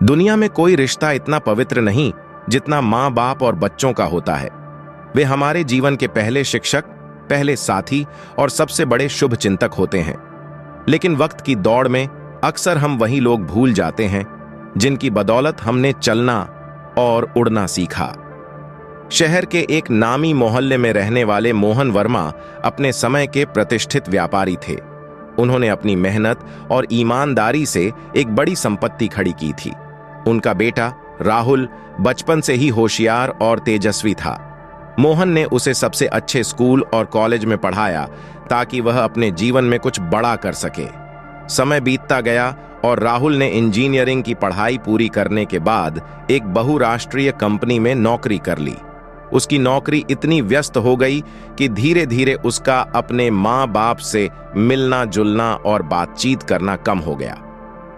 दुनिया में कोई रिश्ता इतना पवित्र नहीं जितना माँ बाप और बच्चों का होता है। वे हमारे जीवन के पहले शिक्षक, पहले साथी और सबसे बड़े शुभ चिंतक होते हैं। लेकिन वक्त की दौड़ में अक्सर हम वही लोग भूल जाते हैं जिनकी बदौलत हमने चलना और उड़ना सीखा। शहर के एक नामी मोहल्ले में रहने वाले मोहन वर्मा अपने समय के प्रतिष्ठित व्यापारी थे। उन्होंने अपनी मेहनत और ईमानदारी से एक बड़ी संपत्ति खड़ी की थी। उनका बेटा राहुल बचपन से ही होशियार और तेजस्वी था। मोहन ने उसे सबसे अच्छे स्कूल और कॉलेज में पढ़ाया ताकि वह अपने जीवन में कुछ बड़ा कर सके। समय बीतता गया और राहुल ने इंजीनियरिंग की पढ़ाई पूरी करने के बाद एक बहुराष्ट्रीय कंपनी में नौकरी कर ली। उसकी नौकरी इतनी व्यस्त हो गई कि धीरे धीरे उसका अपने माँ बाप से मिलना जुलना और बातचीत करना कम हो गया।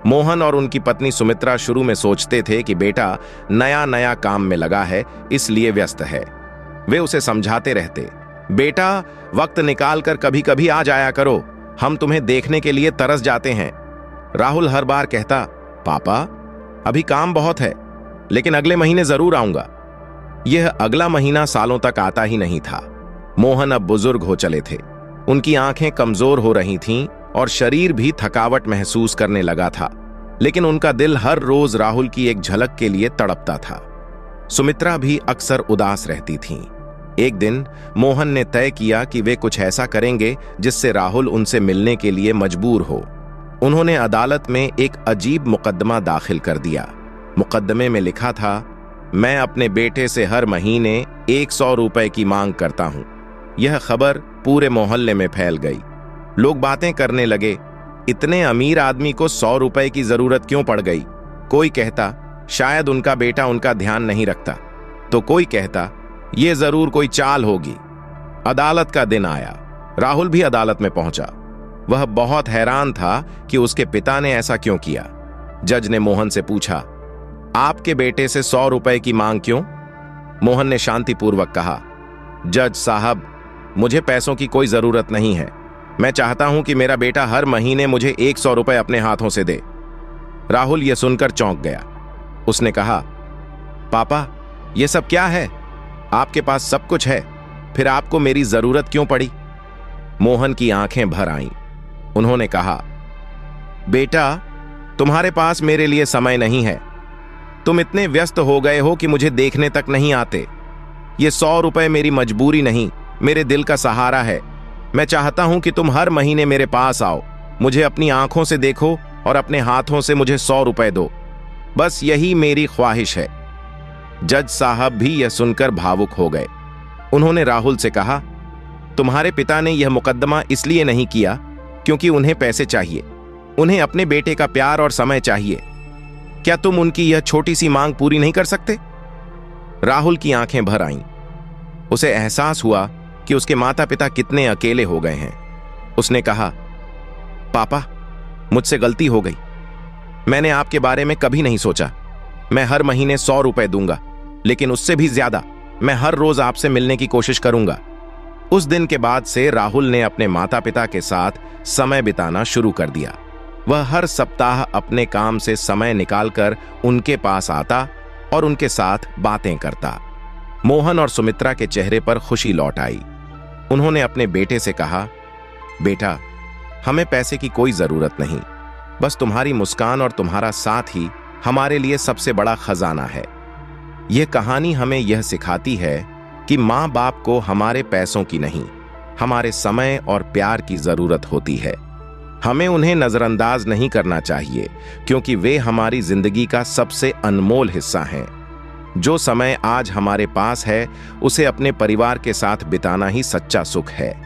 मोहन और उनकी पत्नी सुमित्रा शुरू में सोचते थे कि बेटा नया नया काम में लगा है, इसलिए व्यस्त है। वे उसे समझाते रहते, बेटा वक्त निकाल कर कभी कभी आ जाया करो, हम तुम्हें देखने के लिए तरस जाते हैं। राहुल हर बार कहता, पापा अभी काम बहुत है, लेकिन अगले महीने जरूर आऊंगा। यह अगला महीना सालों तक आता ही नहीं था। मोहन अब बुजुर्ग हो चले थे। उनकी आंखें कमजोर हो रही थीं और शरीर भी थकावट महसूस करने लगा था। लेकिन उनका दिल हर रोज राहुल की एक झलक के लिए तड़पता था। सुमित्रा भी अक्सर उदास रहती थीं। एक दिन मोहन ने तय किया कि वे कुछ ऐसा करेंगे जिससे राहुल उनसे मिलने के लिए मजबूर हो। उन्होंने अदालत में एक अजीब मुकदमा दाखिल कर दिया। मुकदमे में लिखा था, मैं अपने बेटे से हर महीने 100 रुपए की मांग करता हूं। यह खबर पूरे मोहल्ले में फैल गई। लोग बातें करने लगे, इतने अमीर आदमी को 100 रुपए की जरूरत क्यों पड़ गई। कोई कहता शायद उनका बेटा उनका ध्यान नहीं रखता, तो कोई कहता यह जरूर कोई चाल होगी। अदालत का दिन आया। राहुल भी अदालत में पहुंचा। वह बहुत हैरान था कि उसके पिता ने ऐसा क्यों किया। जज ने मोहन से पूछा, आपके बेटे से 100 रुपए की मांग क्यों? मोहन ने शांतिपूर्वक कहा, जज साहब मुझे पैसों की कोई जरूरत नहीं है। मैं चाहता हूं कि मेरा बेटा हर महीने मुझे 100 रुपए अपने हाथों से दे। राहुल यह सुनकर चौंक गया। उसने कहा, पापा यह सब क्या है? आपके पास सब कुछ है, फिर आपको मेरी जरूरत क्यों पड़ी? मोहन की आंखें भर आईं। उन्होंने कहा, बेटा तुम्हारे पास मेरे लिए समय नहीं है। तुम इतने व्यस्त हो गए हो कि मुझे देखने तक नहीं आते। ये 100 रुपए मेरी मजबूरी नहीं, मेरे दिल का सहारा है। मैं चाहता हूं कि तुम हर महीने मेरे पास आओ, मुझे अपनी आंखों से देखो और अपने हाथों से मुझे 100 रुपए दो। बस यही मेरी ख्वाहिश है। जज साहब भी यह सुनकर भावुक हो गए। उन्होंने राहुल से कहा, तुम्हारे पिता ने यह मुकदमा इसलिए नहीं किया क्योंकि उन्हें पैसे चाहिए। उन्हें अपने बेटे का प्यार और समय चाहिए। क्या तुम उनकी यह छोटी सी मांग पूरी नहीं कर सकते? राहुल की आंखें भर आईं। उसे एहसास हुआ कि उसके माता पिता कितने अकेले हो गए हैं। उसने कहा, पापा मुझसे गलती हो गई। मैंने आपके बारे में कभी नहीं सोचा। मैं हर महीने 100 रुपए दूंगा, लेकिन उससे भी ज्यादा मैं हर रोज आपसे मिलने की कोशिश करूंगा। उस दिन के बाद से राहुल ने अपने माता पिता के साथ समय बिताना शुरू कर दिया। वह हर सप्ताह अपने काम से समय निकालकर उनके पास आता और उनके साथ बातें करता। मोहन और सुमित्रा के चेहरे पर खुशी लौट आई। उन्होंने अपने बेटे से कहा, बेटा हमें पैसे की कोई जरूरत नहीं, बस तुम्हारी मुस्कान और तुम्हारा साथ ही हमारे लिए सबसे बड़ा खजाना है। यह कहानी हमें यह सिखाती है कि माँ बाप को हमारे पैसों की नहीं, हमारे समय और प्यार की जरूरत होती है। हमें उन्हें नजरअंदाज नहीं करना चाहिए क्योंकि वे हमारी जिंदगी का सबसे अनमोल हिस्सा हैं। जो समय आज हमारे पास है उसे अपने परिवार के साथ बिताना ही सच्चा सुख है।